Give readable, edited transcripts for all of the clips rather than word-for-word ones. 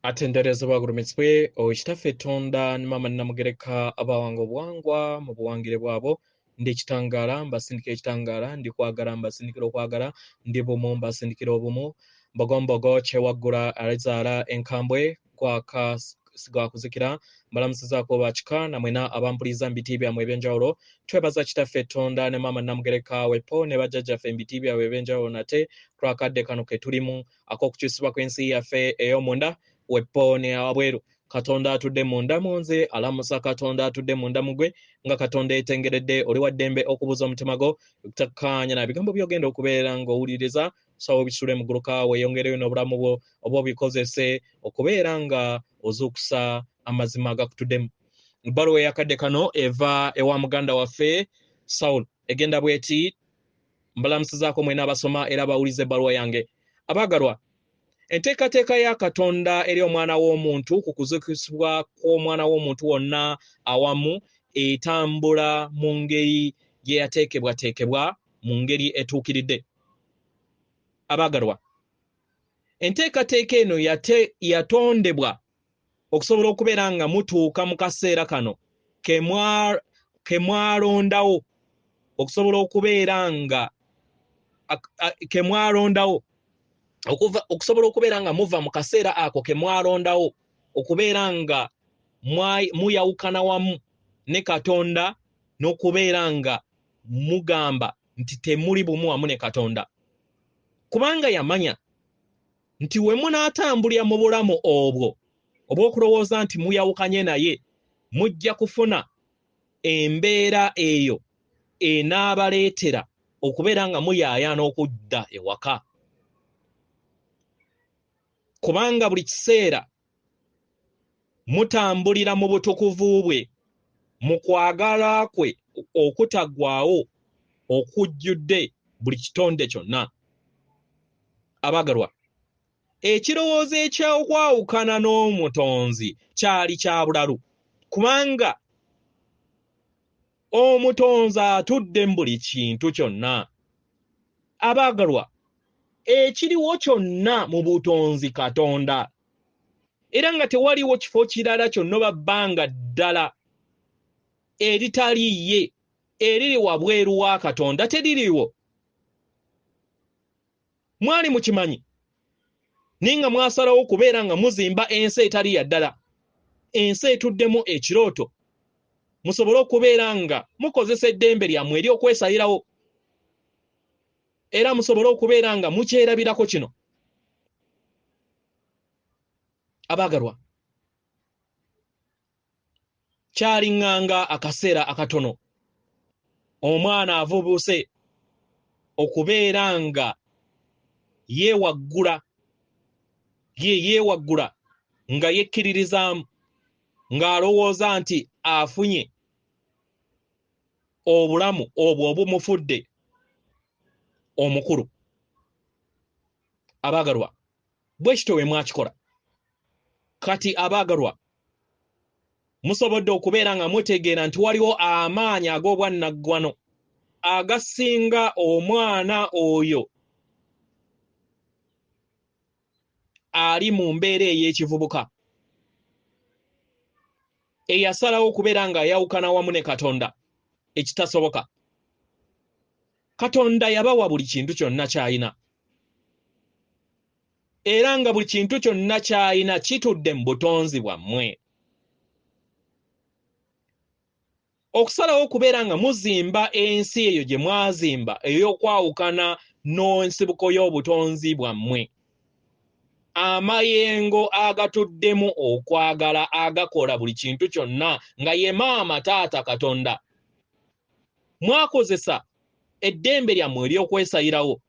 atenderezebwa gurumitswe okitaffe Katonda ne mama namugereka abawanga obuwangwa mu buwangire bwabo ndi ekitangala mbasindika ekitangala ndi kwagala mbasindikira okwagala ndi bumu mbasindikira obumu mbogombogo kyewaggula alizaala enkambwe kwaka sigwa kuzikira mbalamusizaako bakika namwena abampuliza mu biti byammwe ebyenjawulo twebaza kitaffe Katonda ne mama namugereka wepo ne bajjajjaffe mu biti byabwe ebyenjawulo nate twakadde kano ke tulimu ak'okukyusibwa kw'ensi yaffe ey'omunda wepo ne abweru Katonda atudde munda munze alamusa Katonda atudde munda mugwe nga Katonda etengeredde oli waddembe okubuza omutima gwo okutakkaanya na bigambo byogenda okubeera ng'owuliriza sawo bisule mu gguluka weeyongereyo n'obulamu bwo oba obikozese okubeera nga ozuukusa amazima agakutuddemu. Ebbaluwa eyakadde kano eva ewa muganda waffe Saulo egenda bweti mbalamusizaako mwena abasoma era bawuliza ebbaluwa yange. Abaagalwa, enteekateeka ya Katonda eri omwana w'omuntu ku kuzukisibwa kw'omwana w'omuntu wonna awamu etambula mu ngeri gye yateekebwateekebwa mu ngeri etuukiridde. Abaagalwa, enteekateeka eno yatondebwa okusobola okubeera nga mutuuka mu kaseera kano ke mwalondawo okusobola okubeera nga ke mwalondawo okusobola okubeera nga muva mu kaseera ako ke mwalondawo okubeera nga muyawukana wamu ne Katonda n'okubeera nga mugamba nti temuli bumu wamu ne Katonda. Kubanga yamanya nti we munaatambulira mu bulamu obwo obw'okulowooza nti muyawukanye naye mujja kufuna embeera eyo enaabaleetera okubeera nga muyaayaana okudda ewaka. Kubanga buli kiseera mutambulira mu butukuvu bwe mu kwagala kwe okutaggwaawo okujjudde buli kitonde kyonna. Abaagalwa, ekirowoozo eky'okwawukana n'omutonzi kyali kya bulalu kubanga omutonzi atudde mu buli kintu kyonna. Abaagalwa, ekiriwo kyonna mu butonzi Katonda era nga tewaliwo kifo kirala kyonna babbanga ddala eritali ye eriri wabweru wa Katonda teririwo. Mwali mukimanyi ninga mwasalawo okubeera nga muzimba ensi etali ya ddala, ensi etuddemu ekirooto, musobole okubeera nga mukozesa eddembe lyammwe ery'okwesayirawo era musobole okubeera nga mukyerabirako kino. Abaagalwa, kyaliŋŋanga akaseera akatono omwana avubuse okubeera nga yeewaggula nga yekkiririzaamu ng'alowooza nti afunye obulamu obwo obumufudde omukulu. Abaagalwa, bwe kityo bwe mwakikola. Kati abaagalwa, musobodde okubeera nga mutegeera nti waliwo amaanyi ag'obwannaggwano agasinga omwana oyo ali mu mbeera ey'ekivubuka eyasalawo okubeera nga ayawukana wamu ne Katonda ekitasoboka. Katonda yabawa buli kintu kyonna ky'alina era nga buli kintu kyonna ky'alina kitudde mu butonzi bwammwe. Okusalawo okubeera nga muzimba ensi eyo gye mwazimba ey'okwawukana n'ensibuko y'obutonzi bwammwe, amayengo agatuddemu okwagala agakola buli kintu kyonna nga ye maama taata Katonda, mwakozesa eddembe lyammwe ery'okwesayirawo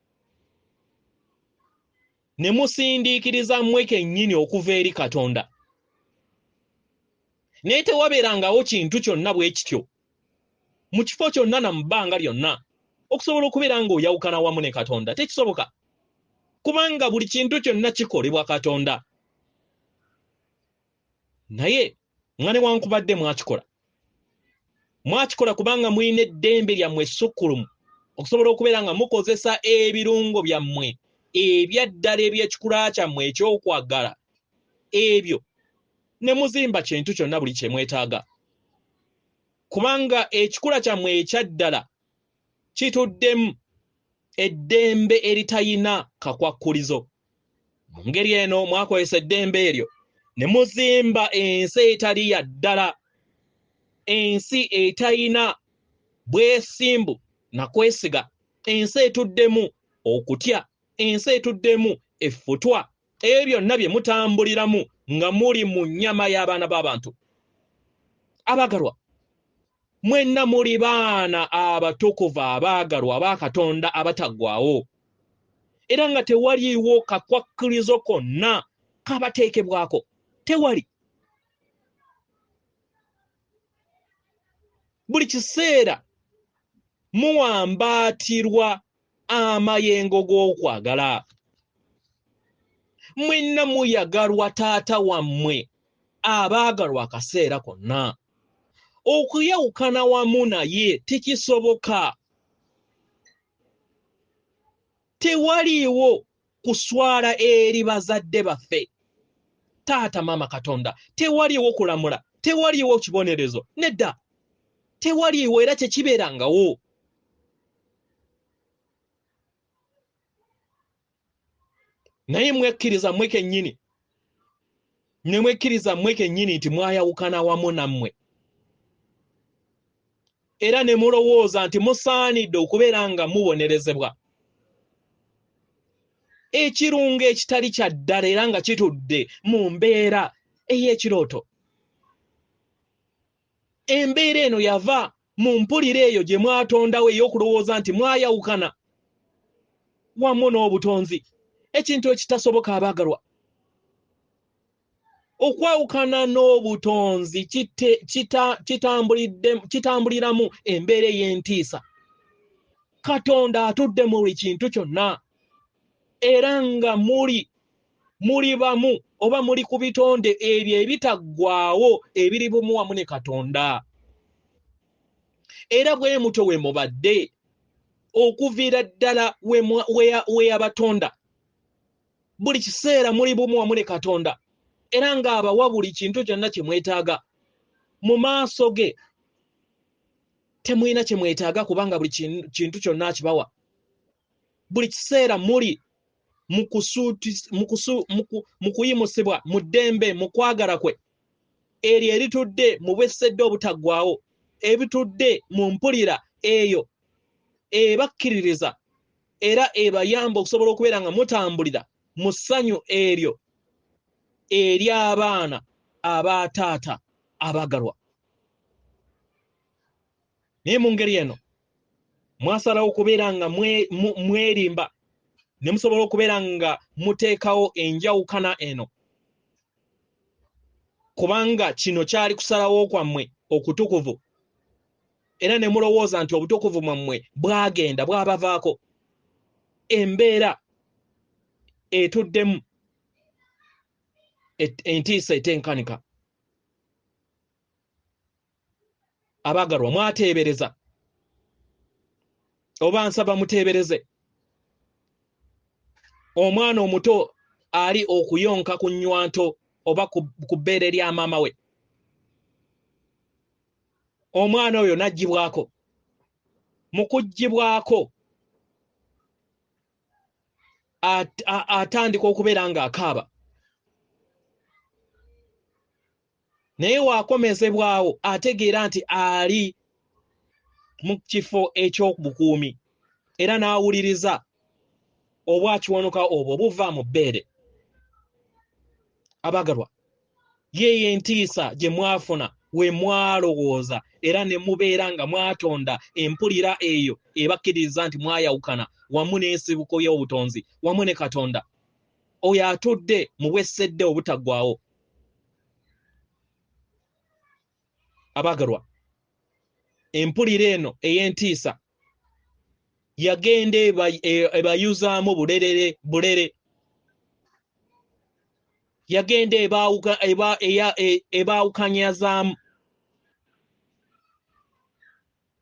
ne musindiikiriza mmwe kennyini okuva eri Katonda. Naye tewabeerangawo kintu kyonna bwe kityo mu kifo kyonna na mu bbanga lyonna okusobola okubeera ng'oyawukana wamu ne Katonda. Tekisoboka kubanga buli kintu kyonna kikolebwa Katonda. Naye nga newankubadde mwakikola kubanga mulina eddembe lyammwe essukulumu okusobola okubeera nga mukozesa ebirungo byammwe ebyaddala eby'ekikula kyammwe ekyokwagala ebyo ne muzimba kintu kyonna buli kye mwetaaga kubanga ekikula kyammwe ekyaddala kituddemu eddembe eritayina kakwakkulizo. Mu ngeri eno mwakozesa eddembe eryo ne muzimba ensi etali ya ddala, ensi etayina bwesimbu na kwesiga, ensi etuddemu okutya, ensi etuddemu effutwa, ebyo byonna bye mutambuliramu nga muli mu nnyama y'abaana b'abantu. Abaagalwa, mwenna muli baana abatukuvu abaagalwa aba Katonda abataggwaawo, era nga tewaliiwo kakwakkirizo konna kabateekebwako, tewali. Buli kiseera muwambaatirwa amayengo g'okwagala. Mwenna muyagalwa taata wammwe abaagalwa akaseera konna. Okuyawukana wamu naye tekisoboka. Tewaliiwo kuswala eri bazadde baffe, taata maama Katonda, tewaliiwo kulamula, tewaliiwo kibonerezo, nedda, tewaliiwo era tekibeerangawo. Naye mwekkiriza mmwe kennyini, ne mwekkiriza mmwe kennyini nti mwayawukana wamu nammwe, era ne mulowooza nti musaanidde okubeera nga mubonerezebwa. Ekirungo ekitali kya ddala era nga kitudde mu mbeera ey'ekirooto. Embeera eno yava mu mpulira eyo gye mwatondawo ey'okulowooza nti mwayawukana wamu n'obutonzi, ekintu ekitasoboka abaagalwa. Okwawukana n'obutonzi kitambuliramu embeera ey'entiisa. Katonda atudde mu buli kintu kyonna, era nga muli bamu oba muli ku bitonde ebyo ebitaggwaawo ebiri bumu wamu ne Katonda. Era bwe mutyo we mubadde okuviira ddala we yabatonda. Buli kiseera muli bumu wamu ne Katonda, era nga abawa buli kintu kyonna kye mwetaaga. Mu maaso ge temulina kye mwetaaga kubanga buli kintu kyonna akibawa. Buli kiseera muli mu kuyimusibwa mu ddembe, mu kwagala kwe eryo eritudde mu bwesedde obutaggwaawo, ebitudde mu mpulira eyo ebakkiririza era ebayamba okusobola okubeera nga mutambulira mu ssanyu eryo ery'abaana abataata abaagalwa. Naye mu ngeri eno mwasalawo okubeera nga mwerimba ne musobola okubeera nga muteekawo enjawukana eno, kubanga kino kyali kusalawo kwammwe okutukuvu, era ne mulowooza nti obutukuvu mwammwe bwagenda bwabavaako. Embeera etuddemu entiisa etenkanika. Abaagalwa, mwateebereza oba nsaba muteebereze. Omwana omuto ali okuyonka ku nnywanto oba ku bbeere lya maama we. Omwana oyo n'aggyibwako. Mu kuggyibwako atandika okubeera ng'akaaba. Naye waakomezebwawo ategeera nti ali mu kifo eky'obukuumi era n'awuliriza obwakiwanuka obwo buva mu bbeere. Abaagalwa, yeeyo entiisa gye mwafuna we mwalowooza era ne mubeera nga mwatonda empulira eyo ebakkiririza nti mwayawukana wamu n'ensibuko y'obutonzi wamu ne Katonda oyo atudde mu bwesedde obutaggwaawo. Abaagalwa, empulira eno ey'entiisa yagenda ebayuzaamu bulere, yagenda ebaawukanyazaamu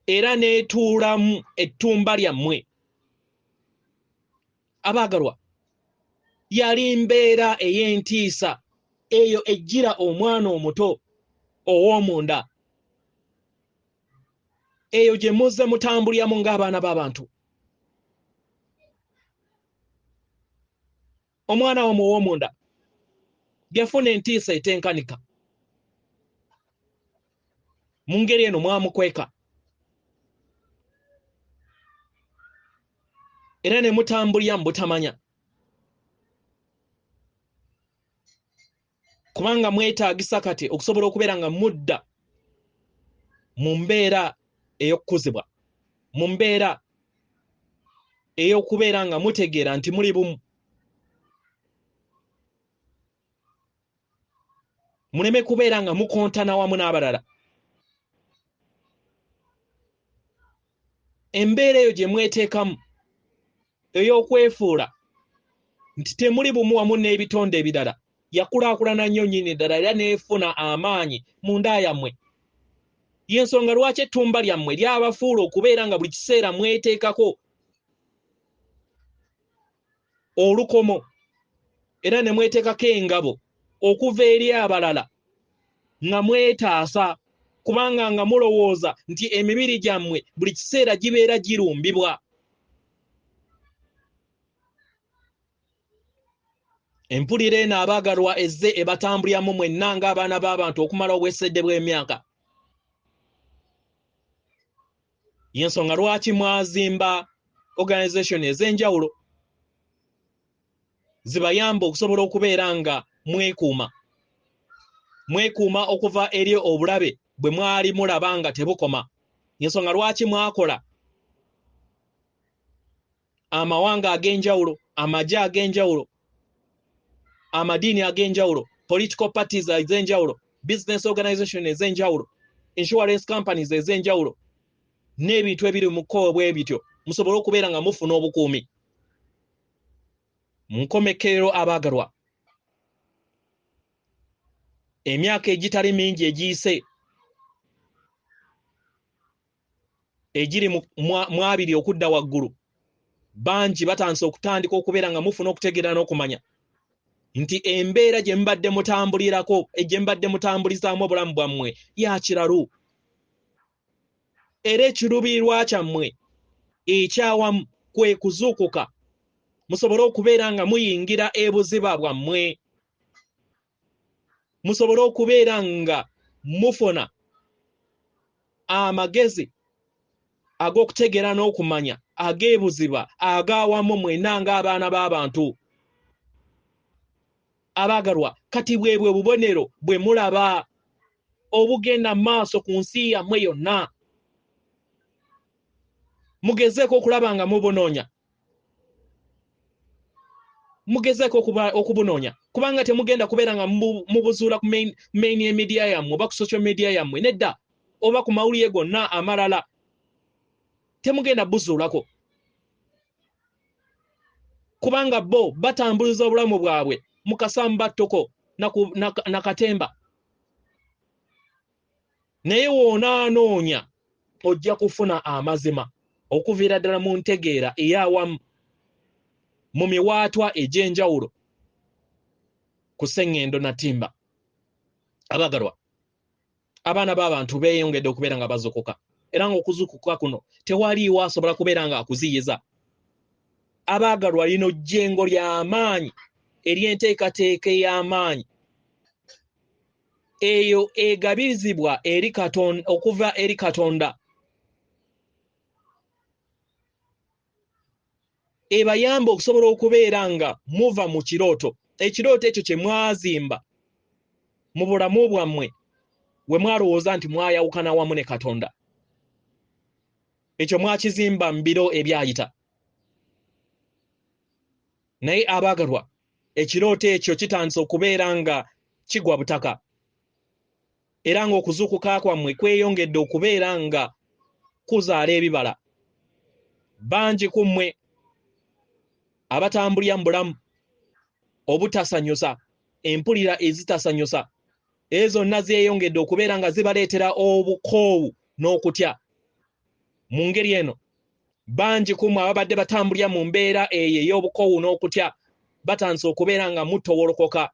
era n'etuulamu ettumba lyammwe. Abaagalwa, yali mbeera ey'entiisa eyo ejjira omwana omuto ow'omunda eyo gye muzze mutambulyamu ng'abaana b'abantu. Omwana wammwe ow'omunda yafuna entiisa etenkanika. Mu ngeri eno mwamukweka era ne mutambulya mu butamanya, kubanga mwetaagisa kati okusobola okubeera nga mudda mu mbeera ey'okukuzibwa, mu mbeera ey'okubeera nga mutegeera nti muli bumu, muleme kubeera nga mukontana wamu n'abalala. Embeera eyo gye mweteekamu ey'okwefuula nti temuli bumu wamu n'ebitonde ebirala yakulaakulana nnyo nnyini ddala era neefuna amaanyi mu nda yammwe. Y'ensonga lwaki ettumba lyammwe lyabafuula okubeera nga buli kiseera mweteekako olukomo era ne mweteekako engabo okuva eri abalala nga mwetaasa, kubanga nga mulowooza nti emibiri gyammwe buli kiseera gibeera girumbibwa. Empulira eno abaagalwa ezze ebatambulyamu mwenna ng'abaana b'abantu okumala obwesedde bw'emyaka. Y'ensonga lwaki mwazimba organization ez'enjawulo zibayamba okusobola okubeera nga mwekuuma okuva eri obulabe bwe mwali mulaba nga tebukoma. Y'ensonga lwaki mwakola amawanga ag'enjawulo, amagye ag'enjawulo, amadiini ag'enjawulo, political parties ez'enjawulo, business organization ez'enjawulo, insurance companies ez'enjawulo, n'ebintu ebiri mu kkowe bwe bityo, musobole okubeera nga mufuna obukuumi. Mu nkomekerero abaagalwa, emyaka egitali mingi egiyise egiri mu abiri okudda waggulu, bangi batandise okutandika okubeera nga mufuna okutegeera n'okumanya nti embeera gye mbadde mutambulirako, gye mbadde mutambulizaamu obulamu bwammwe ya kiralu. Era ekiruubirirwa kyammwe ekyawamu kwe kuzuukuka, musobole okubeera nga muyingira ebuziba bwammwe, musobole okubeera nga mufuna amagezi ag'okutegeera n'okumanya ag'ebuziba ag'awamu mwenna ng'abaana b'abantu. Abaagalwa, kati bwe bubonero bwe mulaba obugenda maaso ku nsi yammwe yonna. Mugezeeko okulaba nga mubunoonya, mugezeeko okubunoonya, kubanga temugenda kubeera nga mubuzuula ku main media yammwe oba ku social media yammwe, nedda, oba ku mawulire gonna amalala. Temugenda buzuulako, kubanga bo batambuliza obulamu bwabwe mu kasambattoko na katemba. Naye woonaanoonya ojja kufuna amazima okuviira ddala mu ntegeera ey'awamu mu miwaatwa egy'enjawulo ku sseŋŋendo na ttimba. Abaagalwa, abaana b'abantu beeyongedde okubeera nga bazukuka, era ng'okuzukuka kuno tewaliiwo asobola kubeera nga akuziyiza. Abaagalwa, lino jjengo ly'amaanyi ery'enteekateeka ey'amaanyi eyo egabirizibwa eri Katonda, okuva eri Katonda, ebayamba okusobola okubeera nga muva mu kirooto. Ekirooto ekyo kye mwazimba mu bulamu bwammwe we mwalowooza nti mwayawukana wamu ne Katonda. Ekyo mwakizimba mu biro ebyayita. Naye abaagalwa, ekirooto ekyo kitandise okubeera nga kigwa butaka, era ng'okuzuukuka kwammwe kweyongedde okubeera nga kuzaala ebibala. Bangi ku mmwe abatambulya mu bulamu obutasanyusa, empulira ezitasanyusa, ezo zonna zeeyongedde okubeera nga zibaleetera obukoowu n'okutya. Mu ngeri eno, bangi ku mmwe ababadde batambulya mu mbeera eyo ey'obukoowu n'okutya batandise okubeera nga mutowolokoka.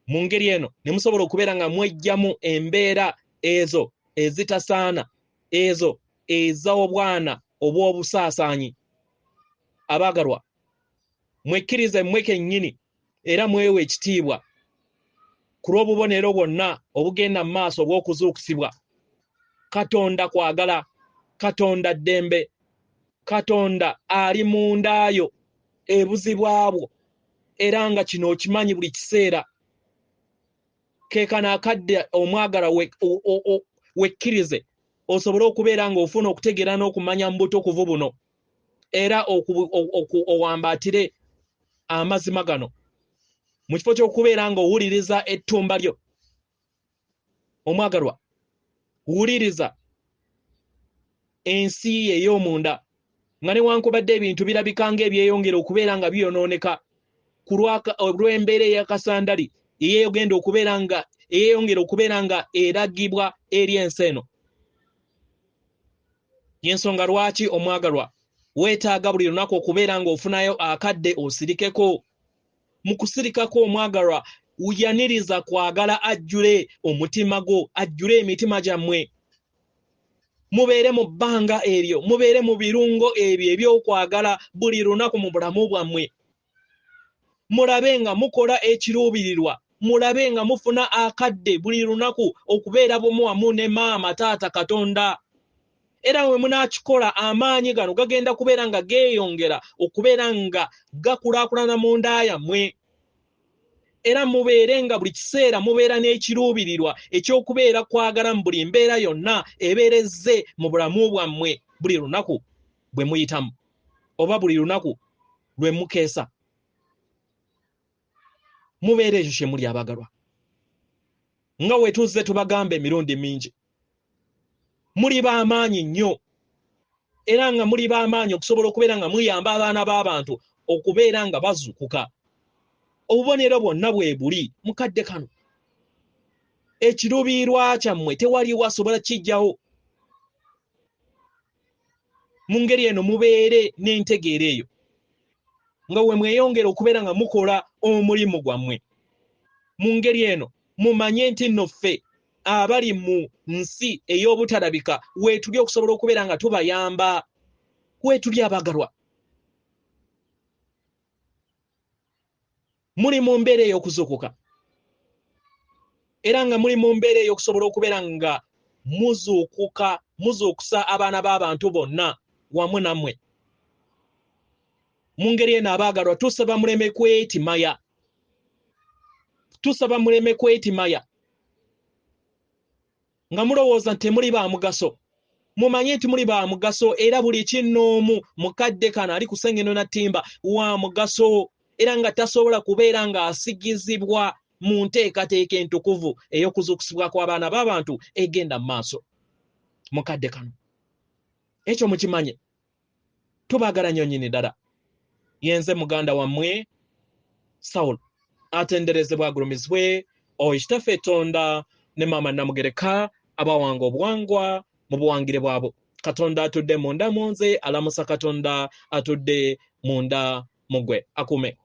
mu ngeri eno ne musobola okubeera nga mwejjamu embeera ezo ezitasaana, ezo ez'obwana obw'obusaasaanyi. Abaagalwa, mwekkirize mmwe kennyini era mwewe ekitiibwa ku lw'obubonero bwonna obugenda mu maaso obw'okuzuukisibwa. Katonda kwagala, Katonda ddembe, Katonda ali mundaayo ebuzibwabwo, era nga kino okimanyi buli kiseera. Keekano akadde omwagala wekkirize osobole okubeera ng'ofuna okutegeera n'okumanya mu butukuvu buno, era owambaatire amazima gano mu kifo ky'okubeera ng'owuliriza ettumba lyo. Omwagalwa, wuliriza ensi ey'omunda nga newankubadde ebintu birabika ng'ebyeyongera okubeera nga biyonooneka ku lw'embeera ey'akasandali eyeyongera okubeera nga eragibwa eri ensi eno. Y'ensonga lwaki omwagalwa weetaaga buli lunaku okubeera ng'ofunayo akadde osirikeko. Mu kusirikako omwagalwa uyaniriza kwagala ajjule omutima gwo, ajjule emitima gyammwe. Mubeere mu bbanga eryo, mubeere mu birungo ebyo ebyokwagala buli lunaku mu bulamu bwammwe. Mulabe nga mukola ekiruubirirwa, mulabe nga mufuna akadde buli lunaku okubeera bumu wamu ne maama taata Katonda. Era we munaakikola amaanyi gano gagenda kubeera nga geeyongera okubeera nga gakulaakulana mu nda yammwe. Era mubeere nga buli kiseera mubeera n'ekiruubirirwa eky'okubeera kwagala mu buli mbeera yonna ebeerezze mu bulamu bwammwe buli lunaku bwe muyitamu oba buli lunaku lwe mukeesa. Mubeere ekyo kye muli abagalwa. Nga wetuze tubagamba emirundi mingi, muli b'amaanyi nnyo, era nga muli b'amaanyi okusobola okubeera nga muyamba abaana b'abantu okubeera nga bazuukuka. Obubonero bwonna bwe buli mukadde kano. Ekiruubirirwa kyammwe tewali wasobola kijjawo. Mu ngeri eno mubeere n'entegeera eyo nga we mweyongera okubeera nga mukola omulimu gwammwe. Mu ngeri eno mumanye nti nno ffe abali mu nsi ey'obutalabika weetuli okusobola okubeera nga tubayamba. Weetuli abagalwa. Muli mu mbeera ey'okuzuukuka era nga muli mu mbeera ey'okusobola okubeera nga muzuukusa abaana b'abantu bonna wamu nammwe. Mu ngeri eno abaagalwa tusaba muleme kwetimaya. Tusaba muleme kwetimaya nga mulowooza nti temuli ba mugaso. Mumanye nti muli ba mugaso era buli kinnoomu mukadde kano ali ku Ssengeno na Ttimba wa mugaso, era nga tasobola kubeera nga asigizibwa mu nteekateeka entukuvu ey'okuzuukusibwa kw'abaana b'abantu egenda mu maaso. Mukadde kano ekyo mukimanye. Tubaagala nnyo nnyini ddala. Yenze muganda wammwe Saulo, atenderezebwa agulumizibwe Kitaffe Katonda ne maama Namugereka abawanga obuwangwa mu buwangire bwabo. Katonda atudde munda mu nze, alamusa Katonda atudde munda mu ggwe. Akume.